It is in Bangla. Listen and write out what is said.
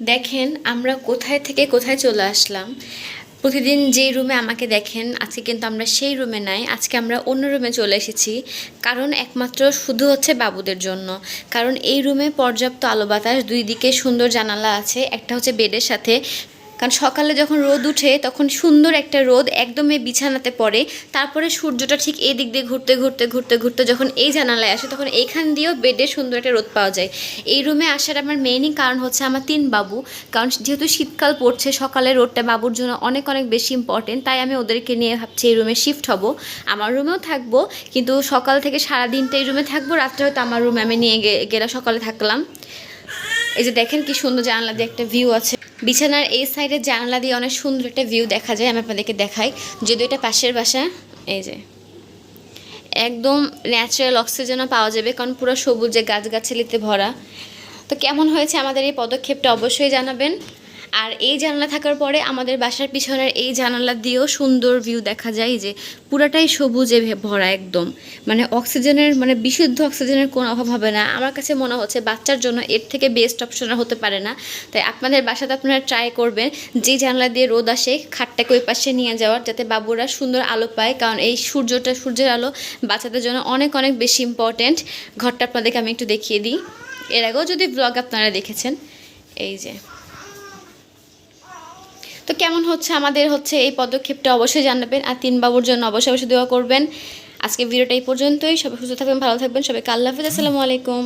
দেখেন আমরা কোথায় থেকে কোথায় চলে আসলাম। প্রতিদিন যে রুমে আমাকে দেখেন আজকে কিন্তু আমরা সেই রুমে নাই, আজকে আমরা অন্য রুমে চলে এসেছি। কারণ একমাত্র শুধু হচ্ছে বাবুদের জন্য। কারণ এই রুমে পর্যাপ্ত আলো বাতাস, দুই দিকে সুন্দর জানালা আছে, একটা হচ্ছে বেডের সাথে। কারণ সকালে যখন রোদ উঠে তখন সুন্দর একটা রোদ একদমই বিছানাতে পড়ে, তারপরে সূর্যটা ঠিক এই দিক দিয়ে ঘুরতে ঘুরতে ঘুরতে ঘুরতে যখন এই জানালায় আসে তখন এইখান দিয়েও বেডে সুন্দর একটা রোদ পাওয়া যায়। এই রুমে আসার আমার মেইনই কারণ হচ্ছে আমার 3 বাবু। কারণ যেহেতু শীতকাল পড়ছে, সকালে রোদটা বাবুর জন্য অনেক অনেক বেশি ইম্পর্টেন্ট, তাই আমি ওদেরকে নিয়ে ভাবছি এই রুমে শিফট হব। আমার রুমেও থাকবো, কিন্তু সকাল থেকে সারাদিনটা এই রুমে থাকবো, রাত্রে হয়তো আমার রুমে আমি নিয়ে গেলে সকালে থাকলাম। এই যে দেখেন কি সুন্দর জানালা দিয়ে একটা ভিউ আছে। বিছানার এই সাইডের জানালা দিয়ে অনেক সুন্দর একটা ভিউ দেখা যায়। আমি আপনাদেরকে দেখাই, যদিও এটা পাশের বাসা। এই যে একদম ন্যাচারাল অক্সিজেনও পাওয়া যাবে, কারণ পুরো সবুজে গাছগাছালিতে ভরা। তো কেমন হয়েছে আমাদের এই পদক্ষেপটা অবশ্যই জানাবেন। আর এই জানালা থাকার পরে আমাদের বাসার পিছনের এই জানালা দিয়েও সুন্দর ভিউ দেখা যায়, যে পুরাটাই সবুজে ভরা একদম। মানে অক্সিজেনের, মানে বিশুদ্ধ অক্সিজেনের কোনো অভাব হবে না। আমার কাছে মনে হচ্ছে বাচ্চার জন্য এর থেকে বেস্ট অপশন হতে পারে না। তাই আপনাদের বাসাতে আপনারা ট্রাই করবেন যে জানলা দিয়ে রোদ আসে খাটটাকে ওই পাশে নিয়ে যাওয়ার, যাতে বাবুরা সুন্দর আলো পায়। কারণ এই সূর্যের আলো বাচ্চাদের জন্য অনেক অনেক বেশি ইম্পর্ট্যান্ট। ঘরটা আপনাদেরকে আমি একটু দেখিয়ে দিই, এর আগেও যদি ব্লগ আপনারা দেখেছেন। এই যে, তো কেমন হচ্ছে আমাদের হচ্ছে এই পদক্ষেপটা অবশ্যই জানাবেন। আর 3 বাবুর জন্য অবশ্যই অবশ্যই দোয়া করবেন। আজকে ভিডিওটা এই পর্যন্তই। সবাই সুস্থ থাকবেন, ভালো থাকবেন। সবাইকে আল্লাহ হাফেজ, আসসালামু আলাইকুম।